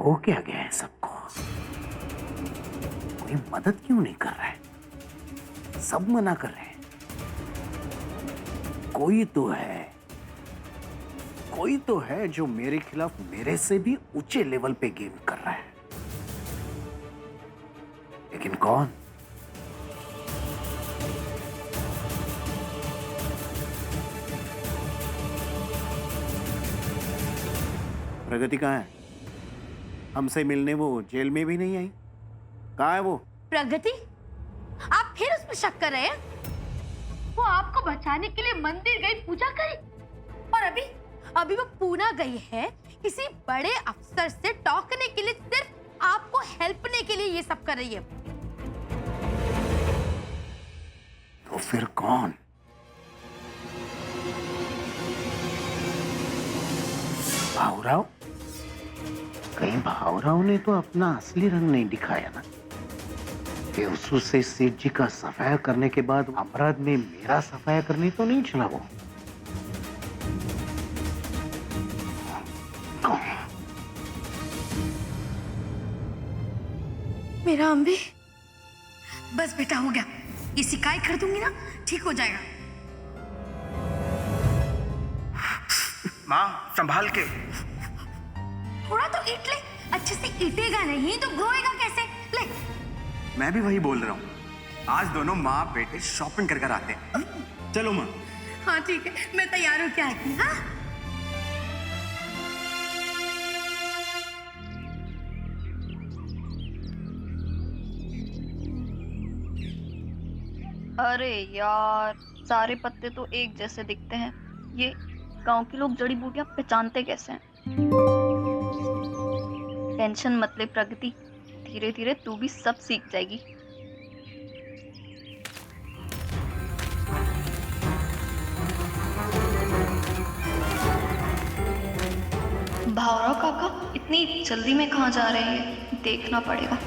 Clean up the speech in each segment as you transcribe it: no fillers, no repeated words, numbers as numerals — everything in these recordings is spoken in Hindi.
हो क्या गया है सबको? कोई मदद क्यों नहीं कर रहा है? सब मना कर रहे हैं। कोई तो है जो मेरे खिलाफ मेरे से भी ऊंचे लेवल पे गेम कर रहा है, लेकिन कौन? प्रगति कहाँ है? हमसे मिलने वो जेल में भी नहीं आई। कहाँ है वो? प्रगति, आप फिर उस पर शक कर रहे हैं? वो आपको बचाने के लिए मंदिर गई पूजा करी, और अभी वो पूना गई है किसी बड़े अफसर से टॉकने के लिए, सिर्फ आपको हेल्पने के लिए ये सब कर रही है। तो फिर कौन? भाऊराव? कहीं भाऊराव ने तो अपना असली रंग नहीं दिखाया ना? बेवसू से सेठ जी का सफाया करने के बाद अपराध में मेरा सफाया करने तो नहीं चला वो? मेरा अम्बी, बस बेटा हो गया, ये शिकायत कर दूंगी ना, ठीक हो जाएगा। माँ संभाल के। थोड़ा तो ईट ले, अच्छे से ईटेगा नहीं तो ग्रोएगा कैसे? ले। मैं भी वही बोल रहा हूँ, आज दोनों माँ बेटे शॉपिंग कर कर आते हैं। चलो माँ। हाँ ठीक है, मैं तैयार होके आती हूँ। हाँ? अरे यार, सारे पत्ते तो एक जैसे दिखते हैं। ये गांव के लोग जड़ी बूटियां पहचानते कैसे हैं? टेंशन मत ले प्रगति, धीरे धीरे तू भी सब सीख जाएगी। भावराव काका इतनी जल्दी में कहाँ जा रहे हैं? देखना पड़ेगा।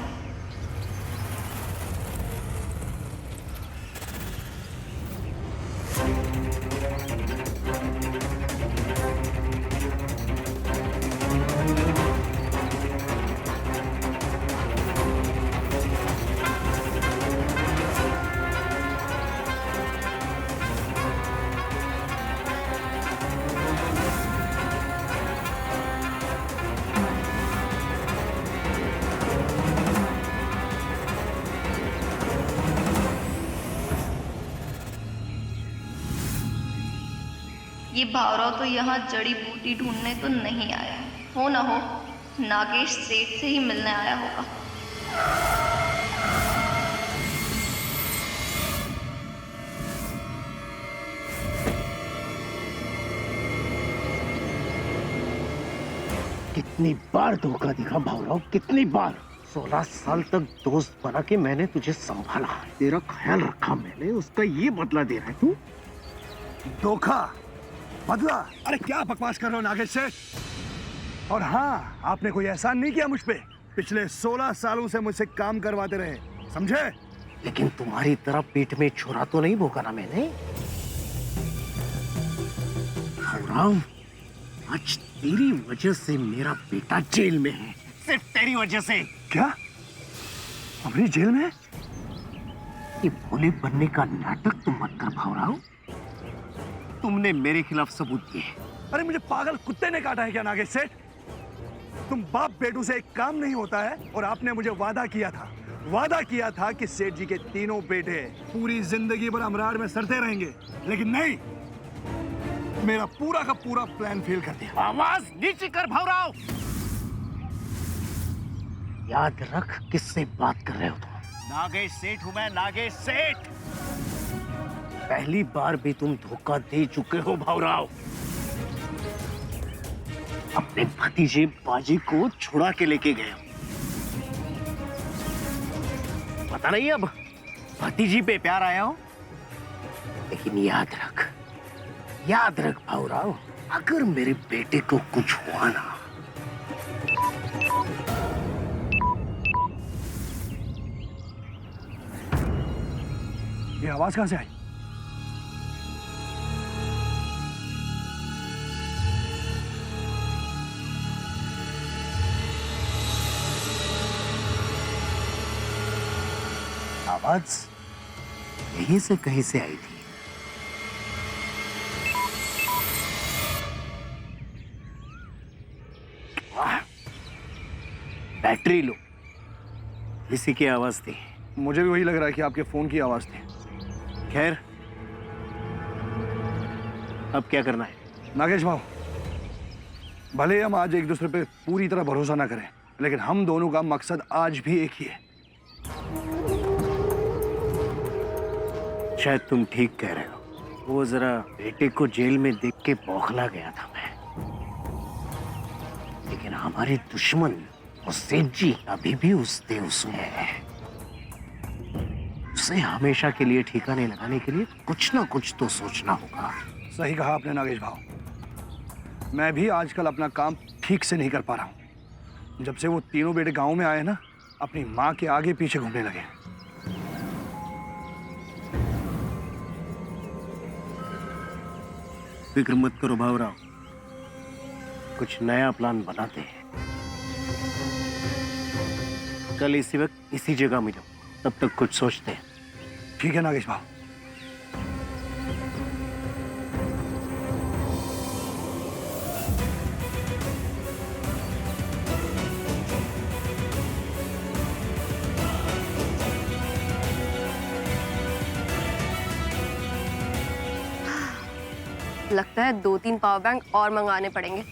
ये भावराव तो यहाँ जड़ी बूटी ढूंढने तो नहीं आया, हो ना हो नागेश सेठ से ही मिलने आया होगा। कितनी बार धोखा दिखा भाऊराव, कितनी बार? 16 साल तक दोस्त बना के मैंने तुझे संभाला, तेरा ख्याल रखा मैंने, उसका ये बदला दे रहा है तू? धोखा, बदला? अरे क्या बकवास कर रहे हो नागेश सेठ? और हाँ, आपने कोई एहसान नहीं किया मुझ पे। पिछले 16 सालों से मुझसे काम करवाते रहे, समझे? लेकिन तुम्हारी तरह पेट में छुरा तो नहीं भोगा ना मैंने। भाऊराव, आज तेरी वजह से मेरा बेटा जेल में है, सिर्फ तेरी वजह से। क्या? अमरीश जेल में? ये भोले बनने का नाटक तुम मत कर भाऊराव, तुमने मेरे खिलाफ सबूत दिए। अरे मुझे पागल कुत्ते ने काटा है क्या नागेश सेठ? तुम बाप बेटू से एक काम नहीं होता है, और आपने मुझे वादा किया था कि सेठ जी के तीनों बेटे पूरी जिंदगी भर अमरार में सड़ते रहेंगे, लेकिन नहीं, मेरा पूरा का पूरा प्लान फेल कर दिया। आवाज नीचे कर भाऊराव। याद रख किससे बात कर रहे हो तुम। नागेश सेठ हूं मैं, नागेश सेठ। पहली बार भी तुम धोखा दे चुके हो भाऊराव। अपने भतीजे बाजी को छुड़ा के लेके गए हो। पता नहीं अब भतीजी पे प्यार आया हो, लेकिन याद रख भाऊराव, अगर मेरे बेटे को कुछ हुआ ना, ये आवाज कहां से आई? आवाज यहीं से कहीं से आई थी। वाह, बैटरी लो, इसी की आवाज थी। मुझे भी वही लग रहा है कि आपके फोन की आवाज थी। खैर, अब क्या करना है? नागेश भाव, भले हम आज एक दूसरे पे पूरी तरह भरोसा ना करें, लेकिन हम दोनों का मकसद आज भी एक ही है। शायद तुम ठीक कह रहे हो। वो जरा बेटे को जेल में देख के बौखला गया था मैं, लेकिन हमारे दुश्मन वो सेठ जी अभी भी उस देवसू है। उसे हमेशा के लिए ठिकाने लगाने के लिए कुछ ना कुछ तो सोचना होगा। सही कहा आपने नागेश भाव, मैं भी आजकल अपना काम ठीक से नहीं कर पा रहा हूं। जब से वो तीनों बेटे गांव में आए ना, अपनी माँ के आगे पीछे घूमने लगे। फिक्र मत करो भावराव, कुछ नया प्लान बनाते हैं। कल इसी वक्त इसी जगह मिलो, तब तक कुछ सोचते हैं। ठीक है नागेश भाव। लगता है 2-3 पावर बैंक और मंगाने पड़ेंगे।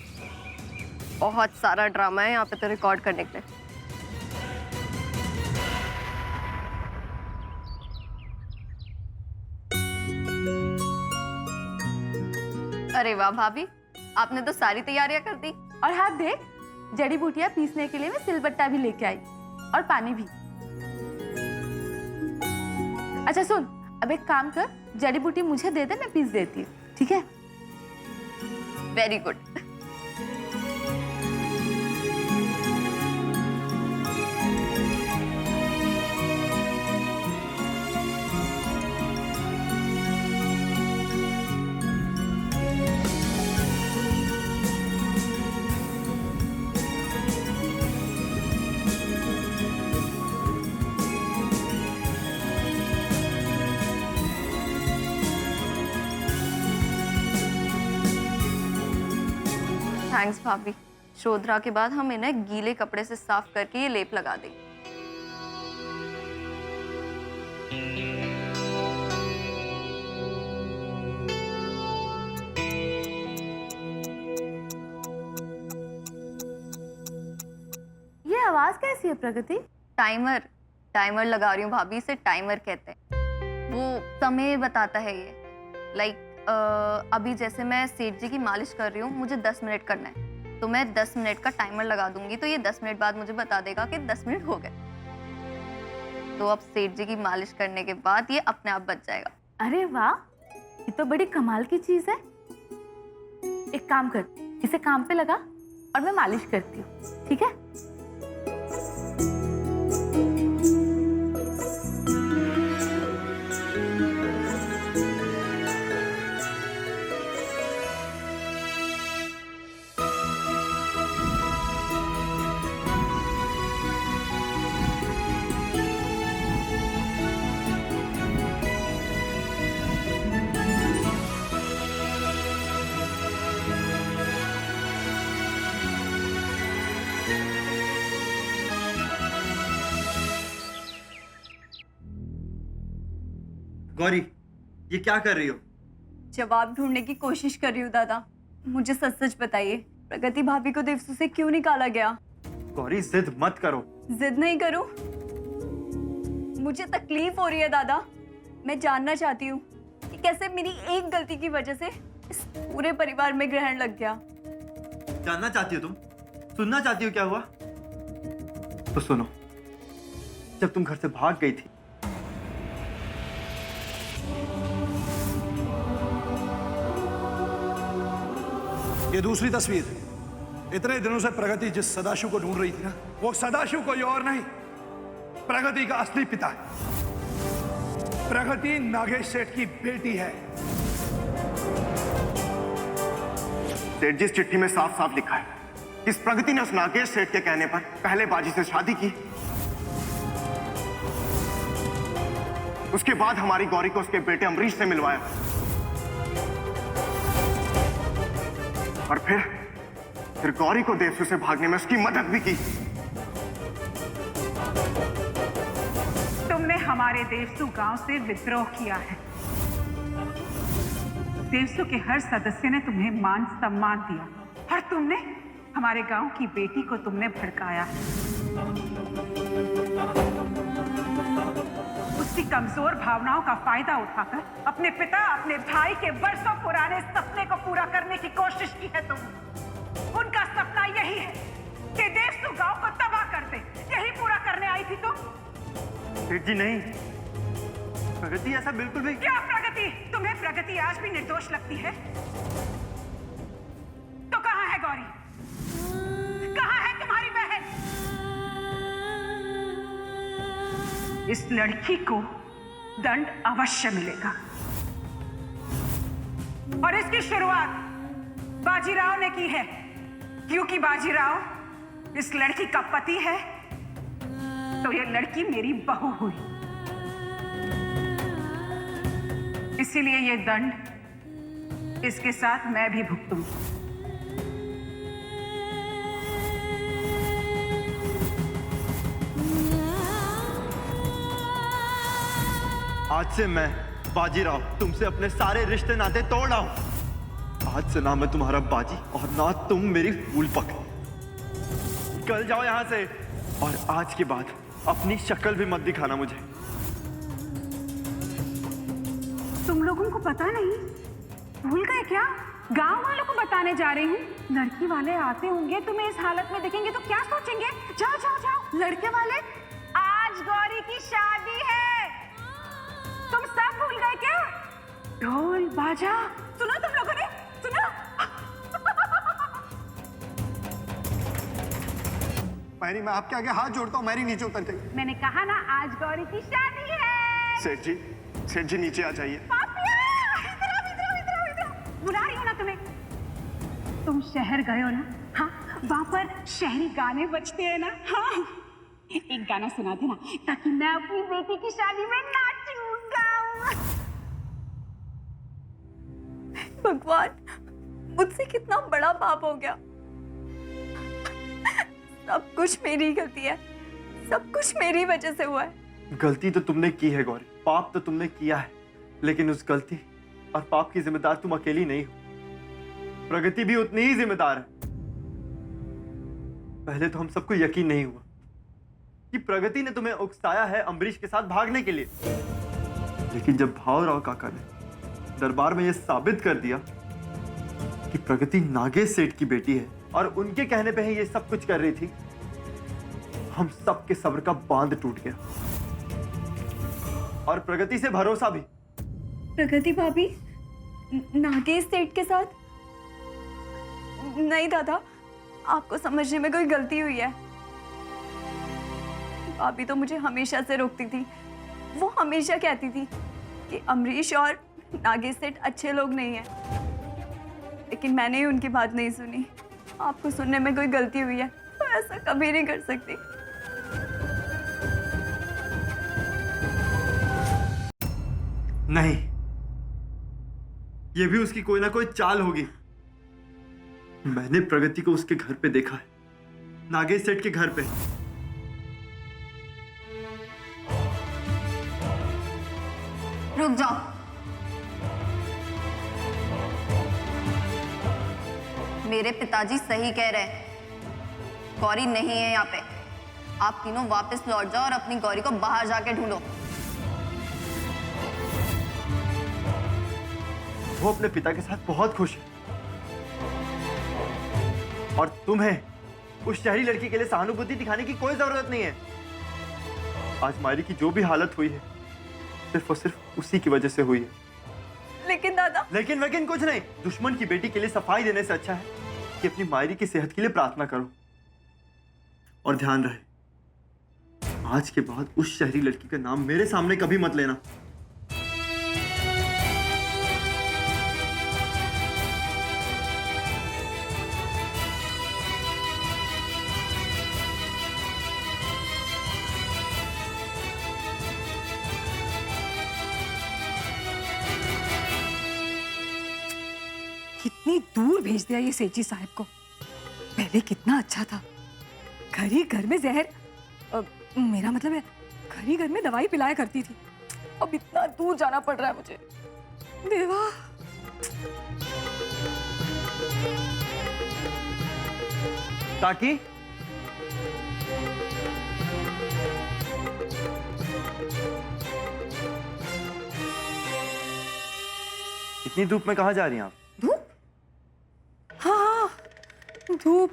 बहुत सारा ड्रामा है यहाँ पे तो रिकॉर्ड करने के लिए। अरे वाह भाभी, आपने तो सारी तैयारियां कर दी। और हाँ देख, जड़ी बूटियां पीसने के लिए मैं सिलबट्टा भी लेके आई और पानी भी। अच्छा सुन, अब एक काम कर, जड़ी बूटी मुझे दे दे, मैं पीस देती हूँ, ठीक है? Very good. थैंक्स भाभी। शोधरा के बाद हम इन्हें गीले कपड़े से साफ करके ये लेप लगा देंगे। ये आवाज कैसी है प्रगति? टाइमर टाइमर लगा रही हूँ भाभी, इसे टाइमर कहते हैं। वो समय बताता है ये। लाइक अभी जैसे मैं सेठ जी की मालिश कर रही हूँ, मुझे 10 मिनट करना है, तो मैं 10 मिनट का टाइमर लगा दूंगी, तो ये 10 मिनट बाद मुझे बता देगा कि 10 मिनट हो गए। तो अब सेठ जी की मालिश करने के बाद ये अपने आप बच जाएगा। अरे वाह, ये तो बड़ी कमाल की चीज है। एक काम कर, इसे काम पे लगा और मैं मालिश करती हूँ, ठीक है? गौरी, ये क्या कर रही हो? जवाब ढूंढने की कोशिश कर रही हूँ दादा। मुझे सच सच बताइए, प्रगति भाभी को देवसू से क्यों निकाला गया? गौरी, जिद मत करो। जिद नहीं करूं, मुझे तकलीफ हो रही है दादा। मैं जानना चाहती हूँ कि कैसे मेरी एक गलती की वजह से इस पूरे परिवार में ग्रहण लग गया। जानना चाहती हो तुम? सुनना चाहती हो क्या हुआ? तो सुनो, जब तुम घर से भाग गई थी, ये दूसरी तस्वीर, इतने दिनों से प्रगति जिस सदाशिव को ढूंढ रही थी ना, वो सदाशिव कोई और नहीं, प्रगति का असली पिता है। प्रगति नागेश सेठ की बेटी है। सेठ जी, इस चिट्ठी में साफ साफ लिखा है कि इस प्रगति ने उस नागेश सेठ के कहने पर पहले बाजी से शादी की। उसके बाद हमारी गौरी को उसके बेटे अमरीश से मिलवाया और फिर गौरी को देवसू से भागने में उसकी मदद भी की। तुमने हमारे देवसू गांव से विद्रोह किया है। देवसू के हर सदस्य ने तुम्हें मान सम्मान दिया और तुमने हमारे गांव की बेटी को तुमने भड़काया है। उसकी कमजोर भावनाओं का फायदा उठाकर अपने पिता, अपने भाई के बरसों पुराने सपने को पूरा करने की कोशिश की है तुम। उनका सपना यही है कि देवसू गांव को तबाह कर दे। यही पूरा करने आई थी तुम। सेठ जी नहीं, प्रगति ऐसा बिल्कुल भी। क्या प्रगति? तुम्हें प्रगति आज भी निर्दोष लगती है? तो कहां है गौरी? कहां है तुम्हारी बहन? इस लड़की को दंड अवश्य मिलेगा और इसकी शुरुआत बाजीराव ने की है, क्योंकि बाजीराव इस लड़की का पति है, तो ये लड़की मेरी बहू हुई। इसीलिए ये दंड इसके साथ मैं भी भुगतूंगी। आज से मैं बाजीराव तुमसे अपने सारे रिश्ते नाते तोड़ रहा हूं। आज से ना मैं तुम्हारा बाजी और ना तुम मेरी फूल पक। निकल जाओ यहां से और आज के बाद अपनी शक्ल भी मत दिखाना मुझे। तुम लोगों को पता नहीं? भूल गए क्या? गांव वालों को बताने जा रही हूँ। लड़की वाले आते होंगे, तुम्हें इस हालत में देखेंगे तो क्या सोचेंगे? जाओ जाओ जाओ। लड़के वाले? आज गौरी की शादी है। तुम सब भूल गए क्या? ढोल बाजा सुना तुम लोगों ने? सुना? मैरी, मैं आपके आगे हाथ जोड़ता हूँ। मैरी नीचे उतर जाइए। मैंने कहा ना, आज गौरी की शादी है। सेठ जी नीचे आ जाइए। बुला रही हूँ ना तुम्हें। तुम शहर गए हो ना? हाँ, वहां पर शहरी गाने बजते हैं ना? हाँ, एक गाना सुना देना ताकि मैं अपनी बेटी की शादी में नाचूंगा। भगवान, मुझसे कितना बड़ा पाप हो गया। सब कुछ मेरी गलती है, सब कुछ मेरी वजह से हुआ है। गलती तो तुमने की है गौरी, पाप तो तुमने किया है, लेकिन उस गलती और पाप की जिम्मेदार तुम अकेली नहीं हो। प्रगति भी उतनी ही जिम्मेदार है। पहले तो हम सबको यकीन नहीं हुआ कि प्रगति ने तुम्हें उकसाया है अमरीश के साथ भागने के लिए, लेकिन जब भावराव काका ने दरबार में यह साबित कर दिया कि प्रगति नागेश सेठ की बेटी है और उनके कहने पे ही ये सब कुछ कर रही थी, हम सबके सब्र का बांध टूट गया और प्रगति से भरोसा भी। प्रगति भाभी नागेश सेठ के साथ? नहीं दादा, आपको समझने में कोई गलती हुई है। भाभी तो मुझे हमेशा से रोकती थी। वो हमेशा कहती थी कि अमरीश और नागेश सेठ अच्छे लोग नहीं हैं, लेकिन मैंने ही उनकी बात नहीं सुनी। आपको सुनने में कोई गलती हुई है तो ऐसा कभी नहीं कर सकती। नहीं, ये भी उसकी कोई ना कोई चाल होगी। मैंने प्रगति को उसके घर पे देखा है, नागेश सेठ के घर पे। रुक जाओ। मेरे पिताजी सही कह रहे हैं, गौरी नहीं है यहाँ पे। आप तीनों वापस लौट जाओ और अपनी गौरी को बाहर जाके ढूंढो। वो अपने पिता के साथ बहुत खुश है और तुम्हें उस शहरी लड़की के लिए सहानुभूति दिखाने की कोई जरूरत नहीं है। आज मायरी की जो भी हालत हुई है सिर्फ और सिर्फ उसी की वजह से हुई है। लेकिन दादा। लेकिन कुछ नहीं। दुश्मन की बेटी के लिए सफाई देने से अच्छा है कि अपनी मायरी की सेहत के लिए प्रार्थना करो। और ध्यान रहे, आज के बाद उस शहरी लड़की का नाम मेरे सामने कभी मत लेना। कितनी दूर भेज दिया ये सेठी साहब को। पहले कितना अच्छा था, घर ही घर में जहर, मेरा मतलब है घर ही घर में दवाई पिलाया करती थी। अब इतना दूर जाना पड़ रहा है मुझे। देवा, काकी, इतनी धूप में कहाँ जा रही हैं आप? धूप? हाँ, धूप।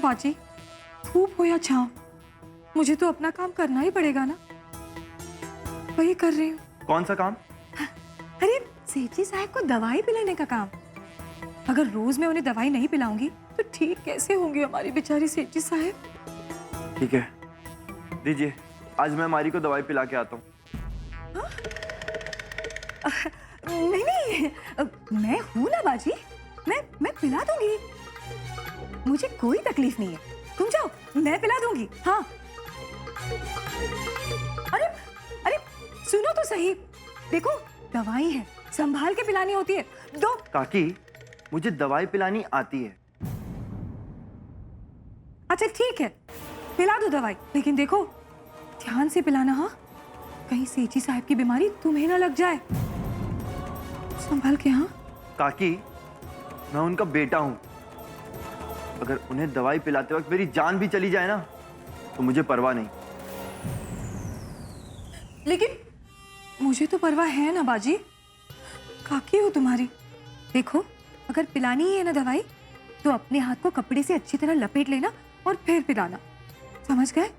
बाजी, धूप हो या छांव, मुझे तो अपना काम करना ही पड़ेगा ना। वही कर रही हूँ। कौन सा काम? अरे सेठी साहब को दवाई पिलाने का काम। अगर रोज मैं उन्हें दवाई नहीं पिलाऊंगी तो ठीक कैसे होंगी हमारी बेचारी सेठी साहब। ठीक है, दीजिए, आज मैं मारी को दवाई पिला के आता हूँ। नहीं नहीं, मैं हूं ना बाजी, मैं पिला दूंगी। मुझे कोई तकलीफ नहीं है, तुम जाओ, मैं पिला दूंगी। हाँ, अरे अरे सुनो तो सही, देखो दवाई है, संभाल के पिलानी होती है। दो। काकी, मुझे दवाई पिलानी आती है। अच्छा ठीक है, पिला दो दवाई, लेकिन देखो ध्यान से पिलाना। हाँ, कहीं सेठी साहब की बीमारी तुम्हें ना लग जाए, संभाल के। हाँ काकी, मैं उनका बेटा हूं। अगर उन्हें दवाई पिलाते वक्त मेरी जान भी चली जाए ना तो मुझे परवाह नहीं। लेकिन मुझे तो परवाह है ना बाजी, काकी हो तुम्हारी। देखो, अगर पिलानी ही है ना दवाई तो अपने हाथ को कपड़े से अच्छी तरह लपेट लेना और फिर पिलाना, समझ गए?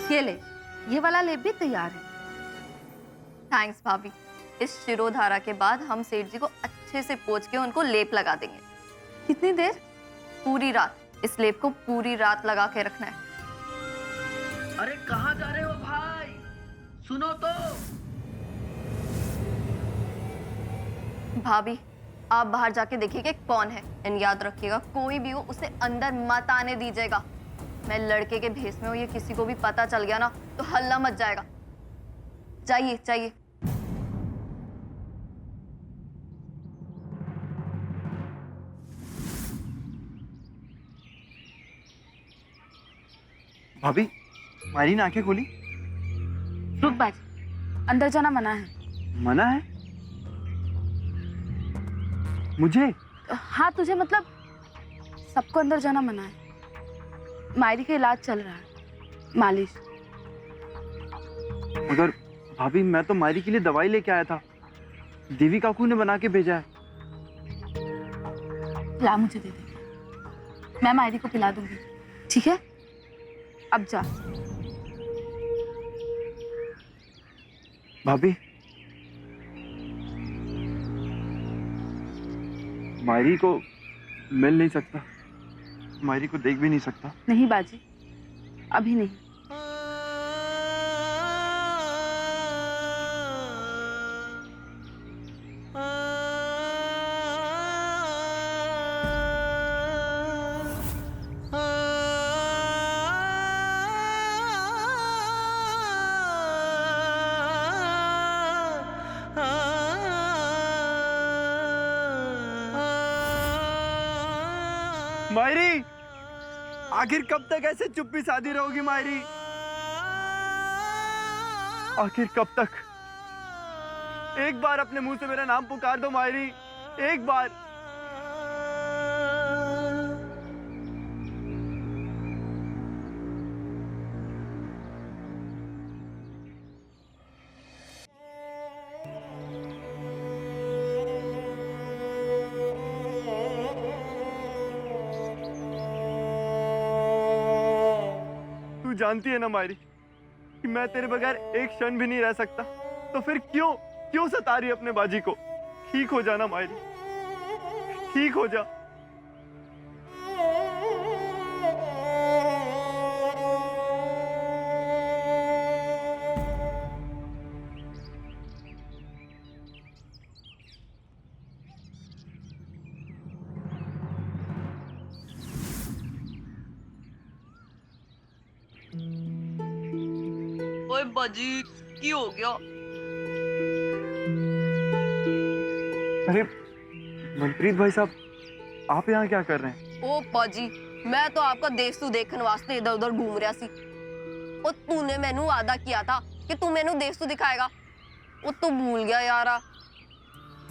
ये ले, ये वाला लेप भी तैयार है। थैंक्स भाभी। इस शिरोधारा के बाद हम सेठ जी को अच्छे से पोंछ के उनको लेप लगा देंगे। कितनी देर? पूरी रात। इस लेप को पूरी रात लगा के रखना है। अरे कहाँ जा रहे हो भाई, सुनो तो। भाभी, आप बाहर जाके देखिएगा कौन है, एंड याद रखिएगा कोई भी हो उसे अंदर मत आने दीजिएगा। मैं लड़के के भेष में हूँ, ये किसी को भी पता चल गया ना तो हल्ला मच जाएगा। जाइए जाइए। भाभी, मारी ने आंखें खोली। रुक बाजी, अंदर जाना मना है। मना है? मुझे? हाँ तुझे, मतलब सबको अंदर जाना मना है। मायरी का इलाज चल रहा है, मालिश। मगर भाभी, मैं तो मायरी के लिए दवाई लेके आया था, देवी काकू ने बना के भेजा है। ला मुझे दे दे, मैं मायरी को पिला दूंगी, ठीक है? अब जा। भाभी, मायरी को मिल नहीं सकता, मायरी को देख भी नहीं सकता। नहीं बाजी, अभी नहीं। मायरी, आखिर कब तक ऐसे चुप्पी साधी रहोगी मायरी? आखिर कब तक? एक बार अपने मुंह से मेरा नाम पुकार दो मायरी, एक बार। तू जानती है ना मायरी कि मैं तेरे बगैर एक क्षण भी नहीं रह सकता, तो फिर क्यों सता रही अपने बाजी को? ठीक हो जाना मायरी, ठीक हो जा। बाजी की हो गया? अरे मनप्रीत भाई साहब, आप यहाँ क्या कर रहे हैं? ओ बाजी, मैं तो आपका देवसू देखने वास्ते इधर उधर घूम रहा सी। और तूने मैनू वादा किया था कि तू मैनू देवसू दिखाएगा, वो तू भूल गया यारा।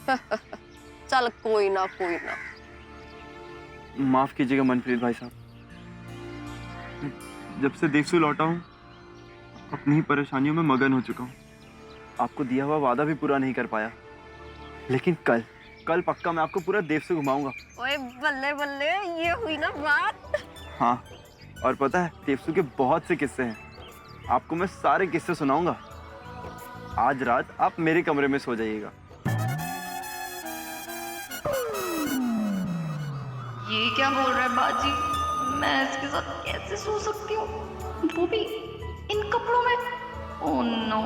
चल कोई ना कोई ना। माफ कीजिएगा मनप्रीत भाई साहब, जब से देवसू लौटा हूँ अपनी ही परेशानियों में मगन हो चुका हूँ। आपको दिया हुआ वादा भी पूरा नहीं कर पाया, लेकिन कल पक्का मैं आपको पूरा देवसू घुमाऊंगा। ओए बल्ले बल्ले, ये हुई ना बात। हाँ, और पता है देवसू के बहुत से किस्से हैं, आपको मैं सारे किस्से सुनाऊंगा। आज रात आप मेरे कमरे में सो जाइएगा। ये क्या बोल रहा है बाजी? मैं इसके साथ कैसे सो सकती हूँ, वो भी इन कपड़ों में? Oh no.